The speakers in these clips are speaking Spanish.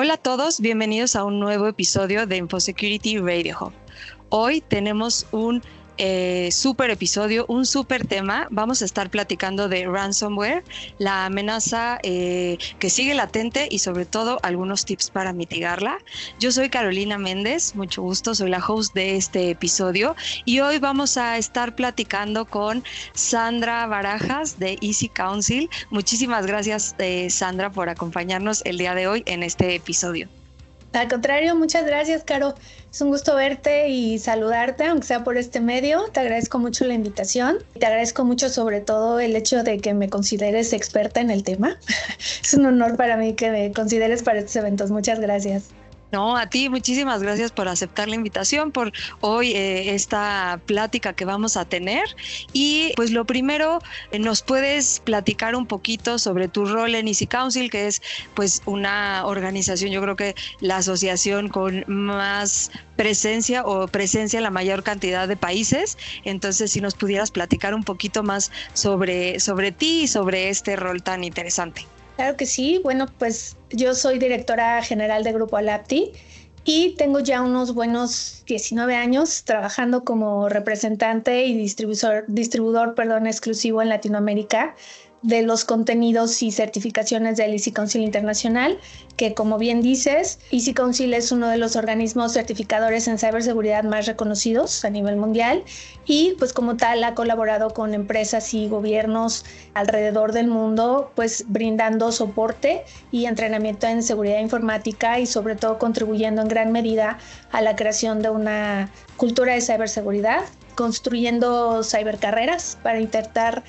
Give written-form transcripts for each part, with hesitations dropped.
Hola a todos, bienvenidos a un nuevo episodio de InfoSecurity Radio Hub. Hoy tenemos un súper episodio, un súper tema. Vamos a estar platicando de ransomware, la amenaza que sigue latente y sobre todo algunos tips para mitigarla. Yo soy Carolina Méndez, mucho gusto, soy la host de este episodio y hoy vamos a estar platicando con Sandra Barajas de Easy Counsel. Muchísimas gracias, Sandra, por acompañarnos el día de hoy en este episodio. Al contrario, muchas gracias, Caro. Es un gusto verte y saludarte, aunque sea por este medio. Te agradezco mucho la invitación. Te agradezco mucho sobre todo el hecho de que me consideres experta en el tema. Es un honor para mí que me consideres para estos eventos. Muchas gracias. No, a ti muchísimas gracias por aceptar la invitación, por hoy esta plática que vamos a tener. Y pues lo primero, ¿nos puedes platicar un poquito sobre tu rol en Easy Counsel, que es pues una organización, yo creo que la asociación con más presencia en la mayor cantidad de países? Entonces, si nos pudieras platicar un poquito más sobre ti y sobre este rol tan interesante. Claro que sí. Bueno, pues yo soy directora general de Grupo Alapti y tengo ya unos buenos 19 años trabajando como representante y distribuidor exclusivo en Latinoamérica de los contenidos y certificaciones del Easy Counsel Internacional, que como bien dices, Easy Counsel es uno de los organismos certificadores en ciberseguridad más reconocidos a nivel mundial y pues como tal ha colaborado con empresas y gobiernos alrededor del mundo, pues brindando soporte y entrenamiento en seguridad informática y sobre todo contribuyendo en gran medida a la creación de una cultura de ciberseguridad, construyendo cibercarreras para intentar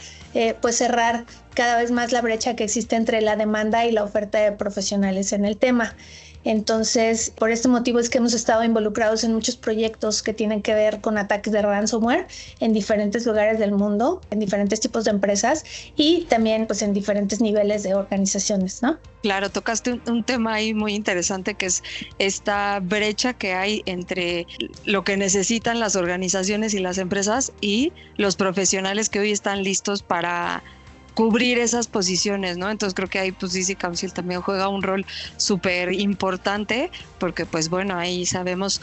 pues cerrar cada vez más la brecha que existe entre la demanda y la oferta de profesionales en el tema. Entonces, por este motivo es que hemos estado involucrados en muchos proyectos que tienen que ver con ataques de ransomware en diferentes lugares del mundo, en diferentes tipos de empresas y también pues en diferentes niveles de organizaciones, ¿no? Claro, tocaste un tema ahí muy interesante que es esta brecha que hay entre lo que necesitan las organizaciones y las empresas y los profesionales que hoy están listos para cubrir esas posiciones, ¿no? Entonces creo que ahí pues Easy Counsel también juega un rol súper importante porque pues bueno, ahí sabemos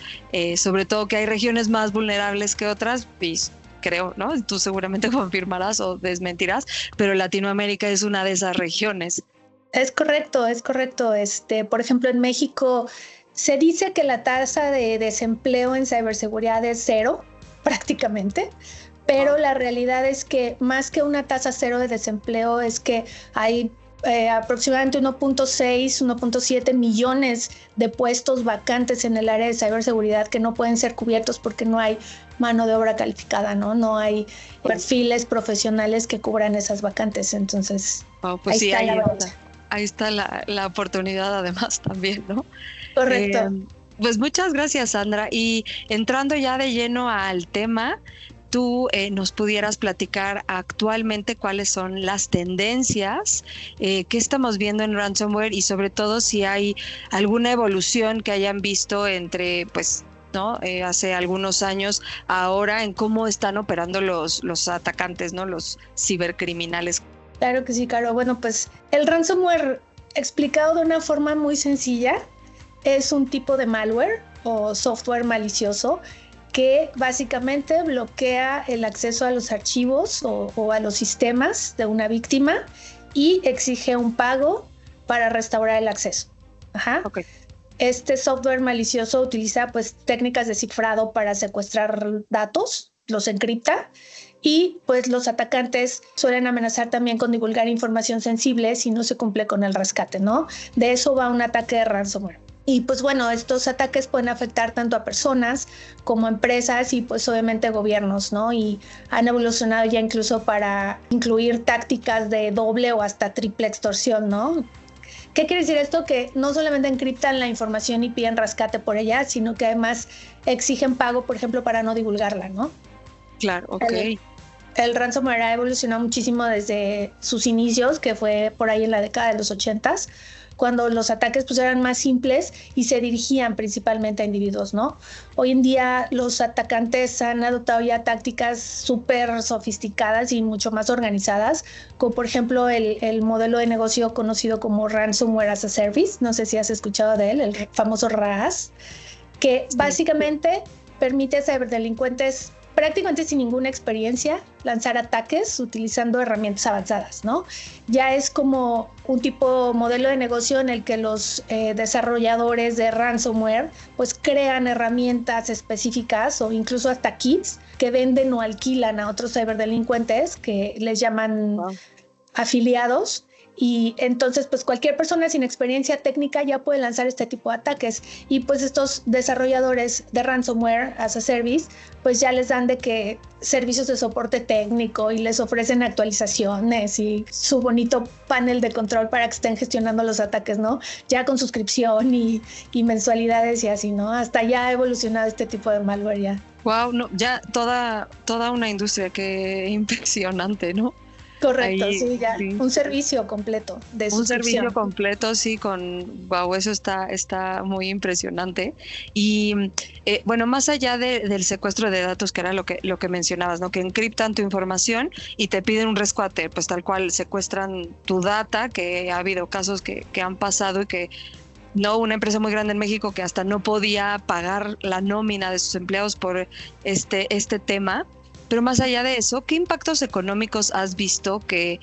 sobre todo que hay regiones más vulnerables que otras, pues creo, ¿no? Tú seguramente confirmarás o desmentirás, pero Latinoamérica es una de esas regiones. Es correcto, es correcto. Por ejemplo, en México se dice que la tasa de desempleo en ciberseguridad es cero, prácticamente, pero la realidad es que más que una tasa cero de desempleo es que hay aproximadamente 1.6, 1.7 millones de puestos vacantes en el área de ciberseguridad que no pueden ser cubiertos porque no hay mano de obra calificada, ¿no? No hay perfiles profesionales que cubran esas vacantes. Entonces, pues sí, ahí está la oportunidad además también, ¿no? Correcto. Pues muchas gracias, Sandra. Y entrando ya de lleno al tema, tú nos pudieras platicar actualmente cuáles son las tendencias que estamos viendo en ransomware y sobre todo si hay alguna evolución que hayan visto entre, pues, ¿no? Hace algunos años, ahora en cómo están operando los atacantes, ¿no? Los cibercriminales. Claro que sí, Caro. Bueno, pues el ransomware, explicado de una forma muy sencilla, es un tipo de malware o software malicioso que básicamente bloquea el acceso a los archivos o a los sistemas de una víctima y exige un pago para restaurar el acceso. Ajá. Okay. Este software malicioso utiliza pues técnicas de cifrado para secuestrar datos, los encripta y pues los atacantes suelen amenazar también con divulgar información sensible si no se cumple con el rescate, ¿no? De eso va un ataque de ransomware. Y pues bueno, estos ataques pueden afectar tanto a personas como a empresas y pues obviamente gobiernos, ¿no? Y han evolucionado ya incluso para incluir tácticas de doble o hasta triple extorsión, ¿no? ¿Qué quiere decir esto? Que no solamente encriptan la información y piden rescate por ella, sino que además exigen pago, por ejemplo, para no divulgarla, ¿no? Claro, ok. El ransomware ha evolucionado muchísimo desde sus inicios, que fue por ahí en la década de los 80s, cuando los ataques pues eran más simples y se dirigían principalmente a individuos, ¿no? Hoy en día los atacantes han adoptado ya tácticas súper sofisticadas y mucho más organizadas, como por ejemplo el modelo de negocio conocido como Ransomware as a Service, no sé si has escuchado de él, el famoso RAS, que básicamente permite a ciberdelincuentes prácticamente sin ninguna experiencia lanzar ataques utilizando herramientas avanzadas, ¿no? Ya es como un tipo modelo de negocio en el que los desarrolladores de ransomware pues crean herramientas específicas o incluso hasta kits que venden o alquilan a otros ciberdelincuentes que les llaman afiliados. Y entonces pues cualquier persona sin experiencia técnica ya puede lanzar este tipo de ataques y pues estos desarrolladores de ransomware as a service pues ya les dan de que servicios de soporte técnico y les ofrecen actualizaciones y su bonito panel de control para que estén gestionando los ataques, ¿no? Ya con suscripción y mensualidades y así, ¿no? Hasta ya ha evolucionado este tipo de malware ya. Wow, no, ya toda una industria, que impresionante, ¿no? Correcto, Ahí, sí, ya. sí. Un servicio completo de Un suscripción. servicio completo, sí, wow, eso está muy impresionante. Y bueno, más allá del secuestro de datos, que era lo que mencionabas, ¿no? Que encriptan tu información y te piden un rescate, pues tal cual secuestran tu data, que ha habido casos que han pasado y que no, una empresa muy grande en México que hasta no podía pagar la nómina de sus empleados por este tema. Pero más allá de eso, ¿qué impactos económicos has visto que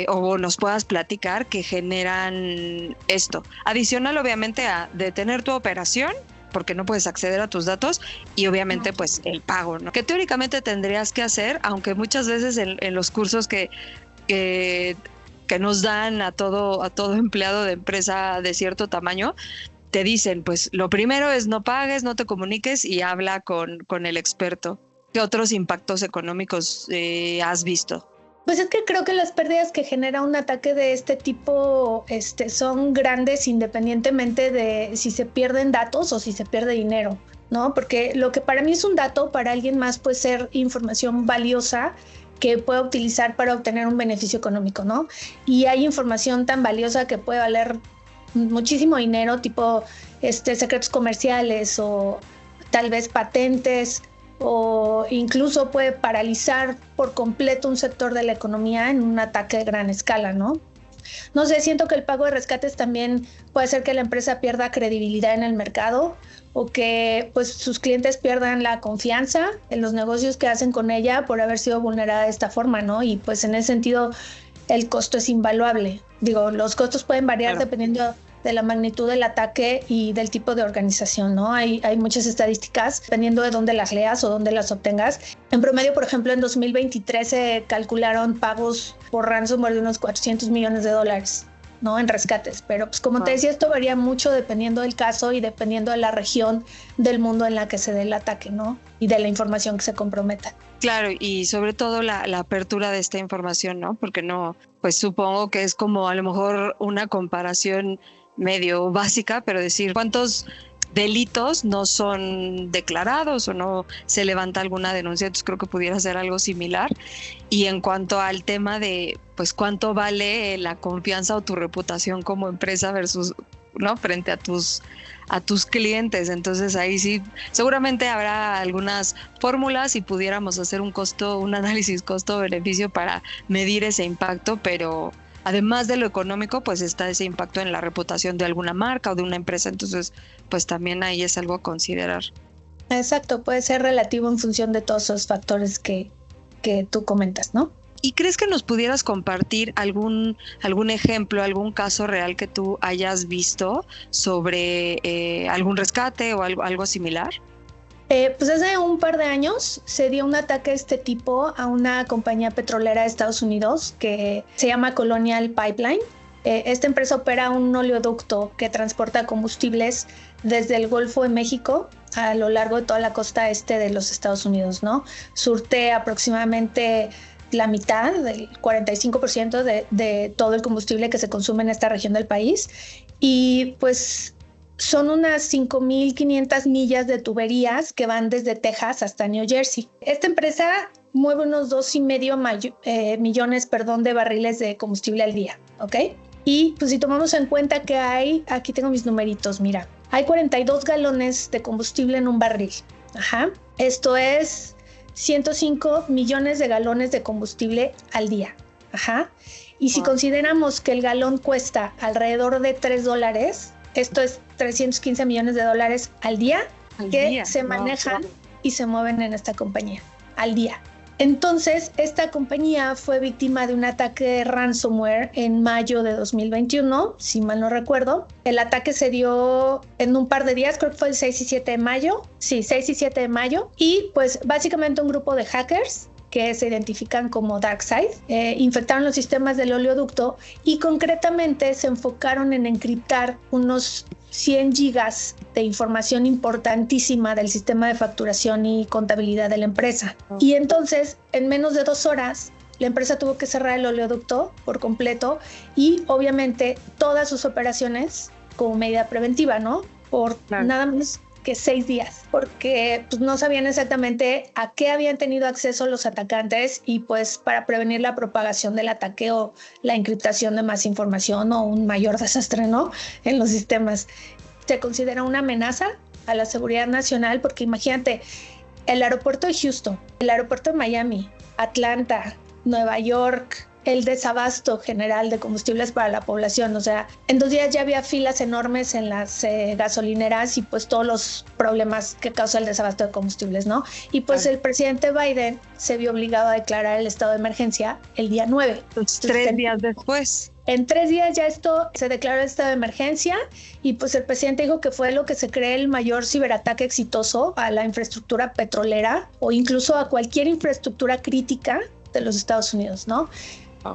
o nos puedas platicar que generan esto? Adicional, obviamente, a detener tu operación, porque no puedes acceder a tus datos, y obviamente pues el pago, ¿no? Que teóricamente tendrías que hacer, aunque muchas veces en los cursos que nos dan a todo empleado de empresa de cierto tamaño, te dicen, pues lo primero es no pagues, no te comuniques y habla con el experto. ¿Qué otros impactos económicos has visto? Pues es que creo que las pérdidas que genera un ataque de este tipo son grandes independientemente de si se pierden datos o si se pierde dinero, ¿no? Porque lo que para mí es un dato, para alguien más puede ser información valiosa que pueda utilizar para obtener un beneficio económico, ¿no? Y hay información tan valiosa que puede valer muchísimo dinero, tipo secretos comerciales o tal vez patentes, o incluso puede paralizar por completo un sector de la economía en un ataque de gran escala, ¿no? No sé, siento que el pago de rescates también puede hacer que la empresa pierda credibilidad en el mercado o que pues sus clientes pierdan la confianza en los negocios que hacen con ella por haber sido vulnerada de esta forma, ¿no? Y pues en ese sentido el costo es invaluable. Digo, los costos pueden variar claro, dependiendo de la magnitud del ataque y del tipo de organización, ¿no? Hay muchas estadísticas, dependiendo de dónde las leas o dónde las obtengas. En promedio, por ejemplo, en 2023 se calcularon pagos por ransomware de unos $400 millones, ¿no? En rescates. Pero pues como te decía, esto varía mucho dependiendo del caso y dependiendo de la región del mundo en la que se dé el ataque, ¿no? Y de la información que se comprometa. Claro, y sobre todo la apertura de esta información, ¿no? Porque no, pues supongo que es como a lo mejor una comparación medio básica, pero decir cuántos delitos no son declarados o no se levanta alguna denuncia. Entonces creo que pudiera ser algo similar. Y en cuanto al tema de pues cuánto vale la confianza o tu reputación como empresa versus, ¿no? Frente a tus clientes. Entonces ahí sí seguramente habrá algunas fórmulas y pudiéramos hacer un análisis costo-beneficio para medir ese impacto, pero además de lo económico, pues está ese impacto en la reputación de alguna marca o de una empresa. Entonces, pues también ahí es algo a considerar. Exacto, puede ser relativo en función de todos esos factores que tú comentas, ¿no? ¿Y crees que nos pudieras compartir algún ejemplo, algún caso real que tú hayas visto sobre algún rescate o algo similar? Pues hace un par de años se dio un ataque de este tipo a una compañía petrolera de Estados Unidos que se llama Colonial Pipeline. Esta empresa opera un oleoducto que transporta combustibles desde el Golfo de México a lo largo de toda la costa este de los Estados Unidos, ¿no? Surte aproximadamente la mitad, del 45% de todo el combustible que se consume en esta región del país. Y pues son unas 5,500 millas de tuberías que van desde Texas hasta New Jersey. Esta empresa mueve unos 2,5 millones de barriles de combustible al día, ¿ok? Y pues si tomamos en cuenta que aquí tengo mis numeritos, mira, hay 42 galones de combustible en un barril. Ajá. Esto es 105 millones de galones de combustible al día. Ajá. Y si consideramos que el galón cuesta alrededor de $3, esto es 315 millones de dólares al día se manejan y se mueven en esta compañía al día. Entonces, esta compañía fue víctima de un ataque de ransomware en mayo de 2021, si mal no recuerdo. El ataque se dio en un par de días, creo que fue el 6 y 7 de mayo. Sí, 6 y 7 de mayo. Y pues básicamente un grupo de hackers que se identifican como DarkSide, infectaron los sistemas del oleoducto y concretamente se enfocaron en encriptar unos 100 gigas de información importantísima del sistema de facturación y contabilidad de la empresa. Y entonces, en menos de 2 horas, la empresa tuvo que cerrar el oleoducto por completo y obviamente todas sus operaciones como medida preventiva, ¿no? Por nada más que 6 días, porque pues, no sabían exactamente a qué habían tenido acceso los atacantes y pues para prevenir la propagación del ataque o la encriptación de más información o un mayor desastre, ¿no? En los sistemas. Se considera una amenaza a la seguridad nacional porque imagínate, el aeropuerto de Houston, el aeropuerto de Miami, Atlanta, Nueva York, el desabasto general de combustibles para la población. O sea, en 2 días ya había filas enormes en las gasolineras y pues todos los problemas que causa el desabasto de combustibles, ¿no? Y pues el presidente Biden se vio obligado a declarar el estado de emergencia el día 9. Entonces, 3 días después. En 3 días ya esto se declaró el estado de emergencia y pues el presidente dijo que fue lo que se cree el mayor ciberataque exitoso a la infraestructura petrolera o incluso a cualquier infraestructura crítica de los Estados Unidos, ¿no?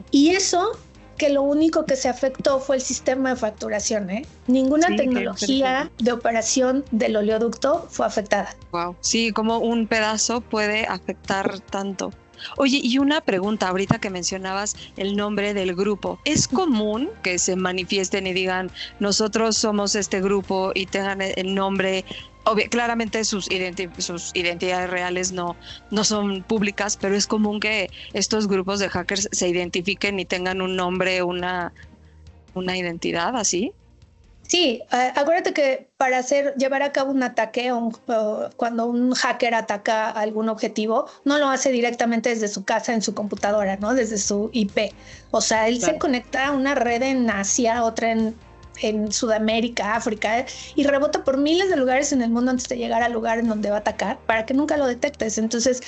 Y eso, que lo único que se afectó fue el sistema de facturación, ¿eh? Ninguna tecnología de operación del oleoducto fue afectada. Wow. Sí, como un pedazo puede afectar tanto. Oye, y una pregunta, ahorita que mencionabas el nombre del grupo, ¿es común que se manifiesten y digan, nosotros somos este grupo y tengan el nombre? Claramente sus identidades reales no son públicas, pero es común que estos grupos de hackers se identifiquen y tengan un nombre, una identidad así. Sí, acuérdate que para llevar a cabo un ataque cuando un hacker ataca a algún objetivo, no lo hace directamente desde su casa, en su computadora, ¿no? Desde su IP. O sea, él se conecta a una red en Asia, otra en Sudamérica, África, y rebota por miles de lugares en el mundo antes de llegar al lugar en donde va a atacar para que nunca lo detectes. Entonces,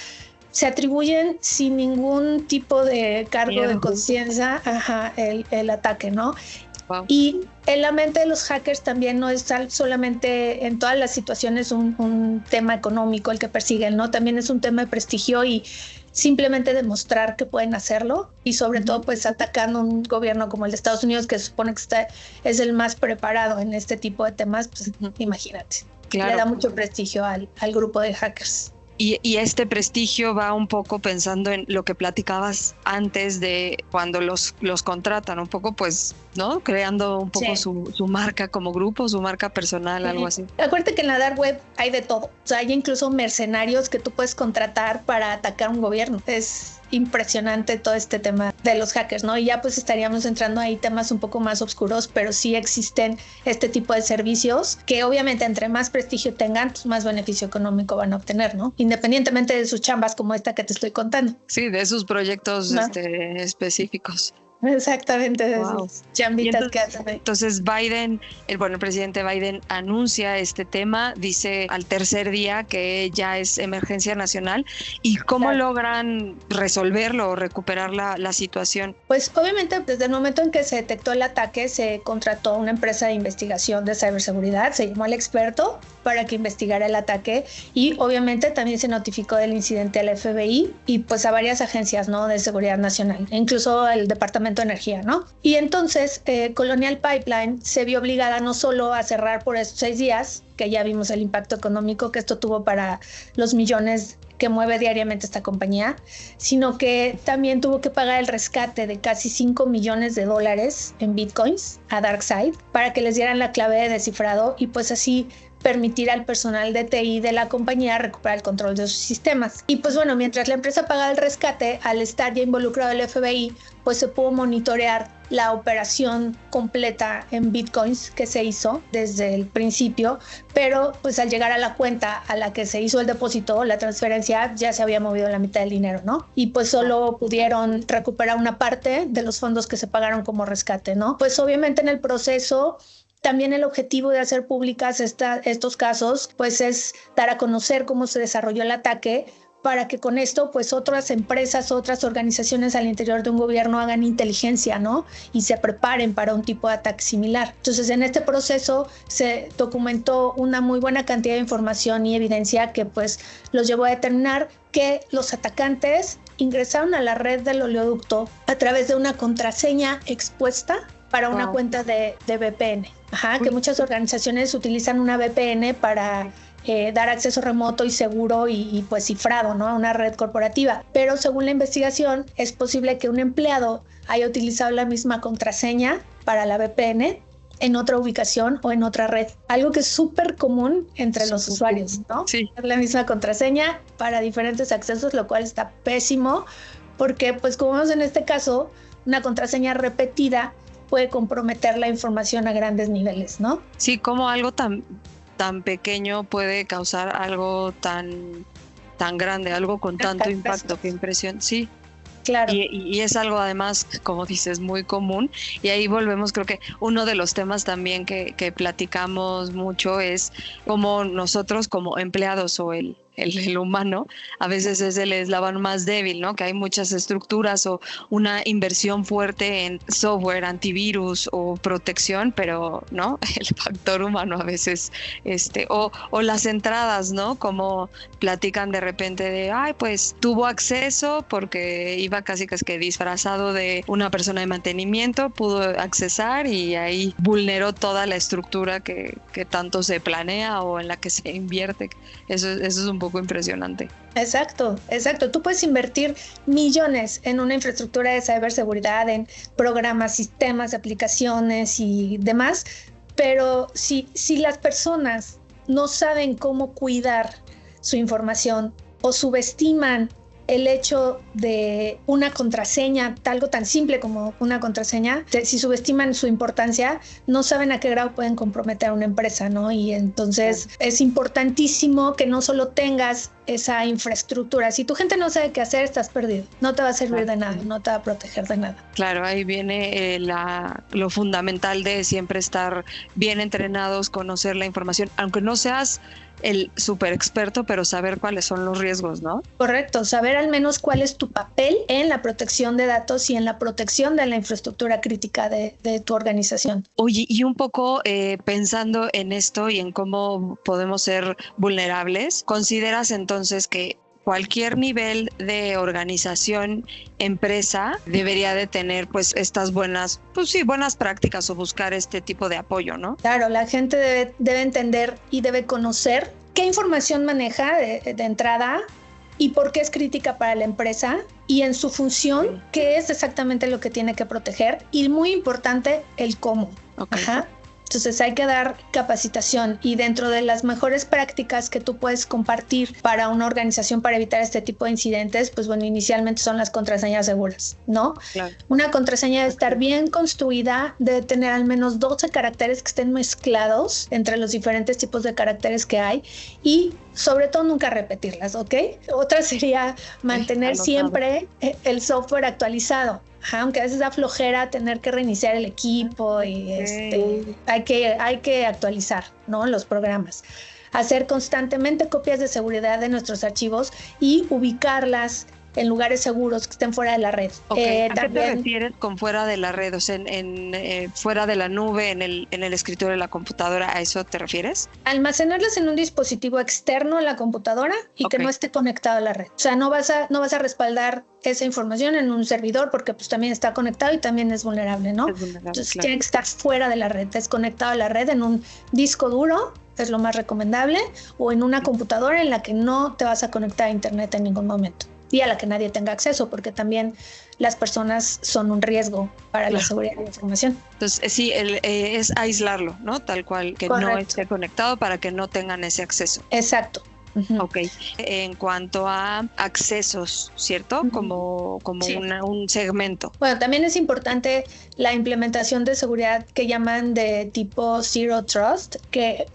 se atribuyen sin ningún tipo de cargo de conciencia el ataque, ¿no? Wow. Y en la mente de los hackers también no es solamente en todas las situaciones un tema económico el que persiguen, ¿no? También es un tema de prestigio y simplemente demostrar que pueden hacerlo y sobre todo pues atacando un gobierno como el de Estados Unidos que se supone que es el más preparado en este tipo de temas, pues imagínate. Claro. Le da mucho prestigio al grupo de hackers. Y este prestigio va un poco pensando en lo que platicabas antes de cuando los contratan, un poco pues, ¿no? Creando un poco su marca como grupo, su marca personal, algo así. Acuérdate que en la dark web hay de todo. O sea, hay incluso mercenarios que tú puedes contratar para atacar un gobierno. Es impresionante todo este tema de los hackers, ¿no? Y ya pues estaríamos entrando ahí temas un poco más oscuros, pero sí existen este tipo de servicios que obviamente entre más prestigio tengan, pues más beneficio económico van a obtener, ¿no? Independientemente de sus chambas como esta que te estoy contando. Sí, de sus proyectos específicos. Exactamente, de esas chambitas que hacen ahí. Entonces Biden, el presidente Biden anuncia este tema, dice al tercer día que ya es emergencia nacional. ¿Y cómo logran resolverlo o recuperar la situación? Pues obviamente desde el momento en que se detectó el ataque se contrató a una empresa de investigación de ciberseguridad, se llamó al experto para que investigara el ataque y obviamente también se notificó del incidente al FBI y pues a varias agencias, ¿no? De seguridad nacional, incluso el Departamento de Energía, ¿no? Y entonces Colonial Pipeline se vio obligada no solo a cerrar por esos 6 días, que ya vimos el impacto económico que esto tuvo para los millones que mueve diariamente esta compañía, sino que también tuvo que pagar el rescate de casi $5 millones en bitcoins a DarkSide para que les dieran la clave de descifrado y pues así permitir al personal de TI de la compañía recuperar el control de sus sistemas. Y pues bueno, mientras la empresa pagaba el rescate, al estar ya involucrado el FBI, pues se pudo monitorear la operación completa en bitcoins que se hizo desde el principio, pero pues al llegar a la cuenta a la que se hizo el depósito, la transferencia, ya se había movido la mitad del dinero, ¿no? Y pues solo pudieron recuperar una parte de los fondos que se pagaron como rescate, ¿no? Pues obviamente en el proceso también el objetivo de hacer públicas estos casos pues es dar a conocer cómo se desarrolló el ataque, para que con esto pues otras empresas, otras organizaciones al interior de un gobierno hagan inteligencia, ¿no? Y se preparen para un tipo de ataque similar. Entonces en este proceso se documentó una muy buena cantidad de información y evidencia que pues los llevó a determinar que los atacantes ingresaron a la red del oleoducto a través de una contraseña expuesta para una cuenta de VPN. Que muchas organizaciones utilizan una VPN para dar acceso remoto y seguro y pues cifrado, ¿no? A una red corporativa. Pero según la investigación, es posible que un empleado haya utilizado la misma contraseña para la VPN en otra ubicación o en otra red. Algo que es súper común entre los usuarios, ¿no? Sí. La misma contraseña para diferentes accesos, lo cual está pésimo porque, pues como vemos en este caso, una contraseña repetida puede comprometer la información a grandes niveles, ¿no? Sí, como algo tan pequeño puede causar algo tan grande, algo con tanto impacto, qué impresión. Sí. Claro. Y es algo además, como dices, muy común. Y ahí volvemos, creo que uno de los temas también que platicamos mucho es cómo nosotros como empleados o el humano a veces es el eslabón más débil, ¿no? Que hay muchas estructuras o una inversión fuerte en software, antivirus o protección, pero no, el factor humano a veces, o las entradas, ¿no? Como platican de repente de, ay, pues tuvo acceso porque iba casi que disfrazado de una persona de mantenimiento, pudo accesar y ahí vulneró toda la estructura que tanto se planea o en la que se invierte. Eso es un poco impresionante. Exacto. Tú puedes invertir millones en una infraestructura de ciberseguridad, en programas, sistemas, aplicaciones y demás, pero si las personas no saben cómo cuidar su información o subestiman el hecho de una contraseña, algo tan simple como una contraseña, si subestiman su importancia, no saben a qué grado pueden comprometer a una empresa, ¿no? Y entonces es importantísimo que no solo tengas esa infraestructura. Si tu gente no sabe qué hacer, estás perdido. No te va a servir de nada, no te va a proteger de nada. Claro, ahí viene lo fundamental de siempre estar bien entrenados, conocer la información, aunque no seas el súper experto, pero saber cuáles son los riesgos, ¿no? Correcto, saber al menos cuál es tu papel en la protección de datos y en la protección de la infraestructura crítica de tu organización. Oye, y un poco pensando en esto y en cómo podemos ser vulnerables, ¿consideras entonces que cualquier nivel de organización, empresa, debería de tener pues estas buenas prácticas o buscar este tipo de apoyo, ¿no? Claro, la gente debe entender y debe conocer qué información maneja de entrada y por qué es crítica para la empresa y en su función, qué es exactamente lo que tiene que proteger y muy importante, el cómo. Okay. Entonces hay que dar capacitación y dentro de las mejores prácticas que tú puedes compartir para una organización para evitar este tipo de incidentes, pues bueno, inicialmente son las contraseñas seguras, ¿no? Claro. Una contraseña debe estar bien construida, debe tener al menos 12 caracteres que estén mezclados entre los diferentes tipos de caracteres que hay y sobre todo nunca repetirlas, ¿ok? Otra sería mantener siempre el software actualizado. Aunque a veces da flojera tener que reiniciar el equipo y hay que actualizar, ¿no? Los programas. Hacer constantemente copias de seguridad de nuestros archivos y ubicarlas en lugares seguros que estén fuera de la red. Okay. ¿A qué te refieres con fuera de la red? O sea, fuera de la nube, en el escritorio de la computadora, ¿a eso te refieres? Almacenarlas en un dispositivo externo a la computadora y que no esté conectado a la red. O sea, no vas a respaldar esa información en un servidor porque pues también está conectado y también es vulnerable, ¿no? Entonces tiene que estar fuera de la red, desconectado a la red en un disco duro, es lo más recomendable, o en una computadora en la que no te vas a conectar a internet en ningún momento y a la que nadie tenga acceso, porque también las personas son un riesgo para la seguridad de la información. Entonces, sí, es aislarlo, ¿no? Tal cual, que Correcto. no esté conectado para que no tengan ese acceso. Exacto. Ok. En cuanto a accesos, ¿cierto? Como sí, un segmento. Bueno, también es importante la implementación de seguridad que llaman de tipo Zero Trust, que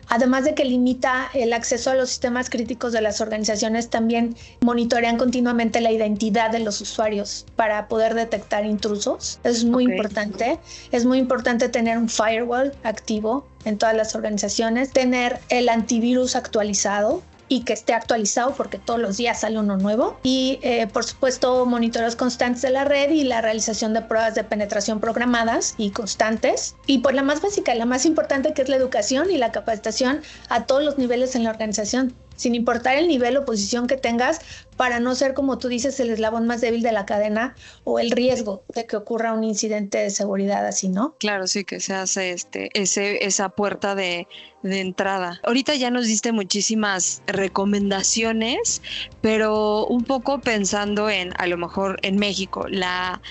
además de que limita el acceso a los sistemas críticos de las organizaciones, también monitorean continuamente la identidad de los usuarios para poder detectar intrusos. Es muy importante. Es muy importante tener un firewall activo en todas las organizaciones, tener el antivirus actualizado y que esté actualizado porque todos los días sale uno nuevo y por supuesto monitoreos constantes de la red y la realización de pruebas de penetración programadas y constantes, y por la más básica, la más importante, que es la educación y la capacitación a todos los niveles en la organización, sin importar el nivel o posición que tengas, para no ser, como tú dices, el eslabón más débil de la cadena o el riesgo de que ocurra un incidente de seguridad así, ¿no? Claro, sí, que se hace esa puerta de entrada. Ahorita ya nos diste muchísimas recomendaciones, pero un poco pensando en, a lo mejor en México, la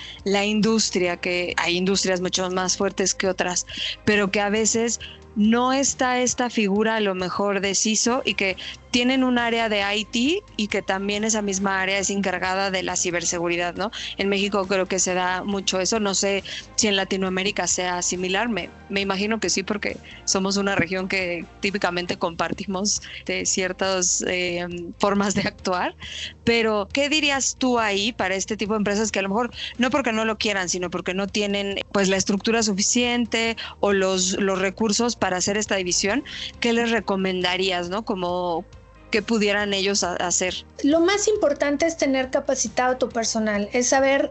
industria, que hay industrias mucho más fuertes que otras, pero que a veces no está esta figura a lo mejor de CISO y que tienen un área de IT y que también esa misma área es encargada de la ciberseguridad, ¿no? En México creo que se da mucho eso. No sé si en Latinoamérica sea similar. Me imagino que sí, porque somos una región que típicamente compartimos de ciertas formas de actuar. Pero, ¿qué dirías tú ahí para este tipo de empresas que a lo mejor no porque no lo quieran, sino porque no tienen pues la estructura suficiente o los recursos para hacer esta división? ¿Qué les recomendarías, no? Como ¿qué pudieran ellos hacer? Lo más importante es tener capacitado tu personal, es saber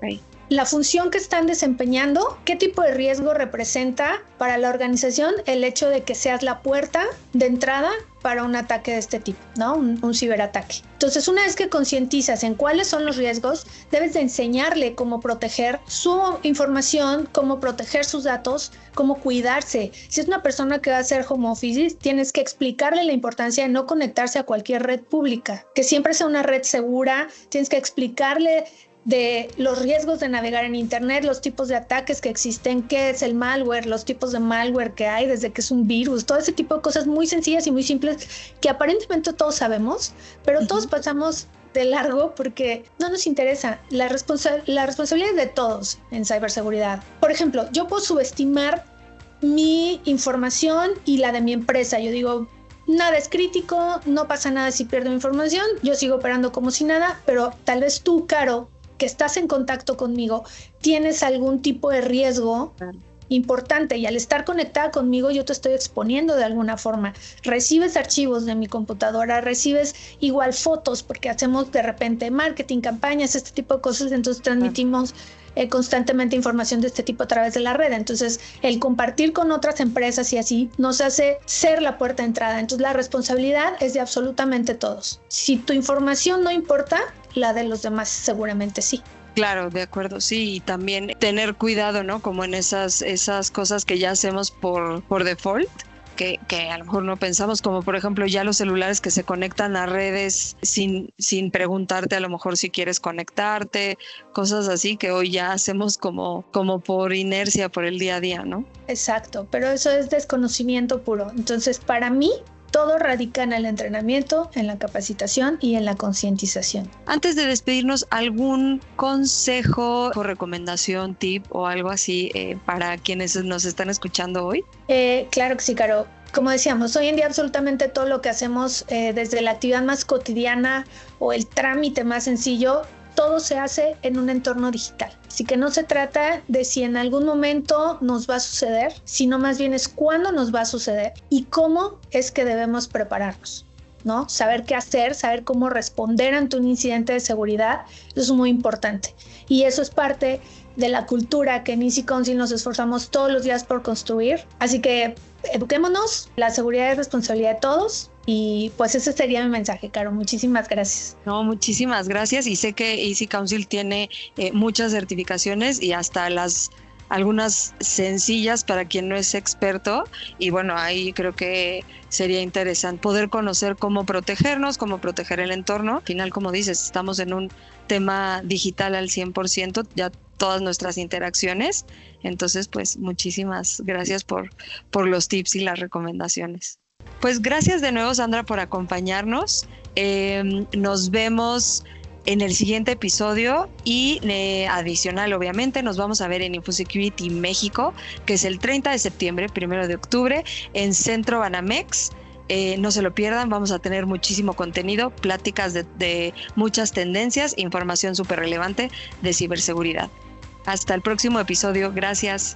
la función que están desempeñando, qué tipo de riesgo representa para la organización el hecho de que seas la puerta de entrada para un ataque de este tipo, ¿no? Un ciberataque. Entonces, una vez que concientizas en cuáles son los riesgos, debes de enseñarle cómo proteger su información, cómo proteger sus datos, cómo cuidarse. Si es una persona que va a hacer home office, tienes que explicarle la importancia de no conectarse a cualquier red pública, que siempre sea una red segura. Tienes que explicarle de los riesgos de navegar en internet, los tipos de ataques que existen, qué es el malware, los tipos de malware que hay, desde que es un virus, todo ese tipo de cosas muy sencillas y muy simples que aparentemente todos sabemos, pero todos pasamos de largo porque no nos interesa. La responsabilidad es de todos en ciberseguridad. Por ejemplo, yo puedo subestimar mi información y la de mi empresa. Yo digo, nada es crítico, no pasa nada si pierdo información, yo sigo operando como si nada, pero tal vez tú, Caro, que estás en contacto conmigo, tienes algún tipo de riesgo importante, y al estar conectada conmigo yo te estoy exponiendo de alguna forma. Recibes archivos de mi computadora, recibes igual fotos, porque hacemos de repente marketing, campañas, este tipo de cosas, entonces transmitimos constantemente información de este tipo a través de la red. Entonces el compartir con otras empresas y así nos hace ser la puerta de entrada. Entonces la responsabilidad es de absolutamente todos. Si tu información no importa, la de los demás seguramente sí. Claro, de acuerdo, sí, y también tener cuidado, ¿no? Como en esas cosas que ya hacemos por default, que a lo mejor no pensamos, como por ejemplo ya los celulares que se conectan a redes sin preguntarte a lo mejor si quieres conectarte, cosas así que hoy ya hacemos como por inercia, por el día a día, ¿no? Exacto, pero eso es desconocimiento puro. Entonces, para mí, todo radica en el entrenamiento, en la capacitación y en la concientización. Antes de despedirnos, ¿algún consejo o recomendación, tip o algo así para quienes nos están escuchando hoy? Claro que sí, Caro. Como decíamos, hoy en día absolutamente todo lo que hacemos, desde la actividad más cotidiana o el trámite más sencillo, todo se hace en un entorno digital. Así que no se trata de si en algún momento nos va a suceder, sino más bien es cuándo nos va a suceder y cómo es que debemos prepararnos, ¿no? Saber qué hacer, saber cómo responder ante un incidente de seguridad, eso es muy importante. Y eso es parte de la cultura que en Easy Council nos esforzamos todos los días por construir. Así que eduquémonos, la seguridad es responsabilidad de todos. Y pues ese sería mi mensaje, Caro. Muchísimas gracias. No, muchísimas gracias. Y sé que Easy Council tiene muchas certificaciones y hasta algunas sencillas para quien no es experto, y bueno, ahí creo que sería interesante poder conocer cómo protegernos, cómo proteger el entorno. Al final, como dices, estamos en un tema digital al 100%, ya todas nuestras interacciones. Entonces, pues muchísimas gracias por los tips y las recomendaciones. Pues gracias de nuevo, Sandra, por acompañarnos. Nos vemos en el siguiente episodio y adicional, obviamente, nos vamos a ver en InfoSecurity México, que es el 30 de septiembre, 1 de octubre, en Centro Banamex. No se lo pierdan, vamos a tener muchísimo contenido, pláticas de muchas tendencias, información súper relevante de ciberseguridad. Hasta el próximo episodio, gracias.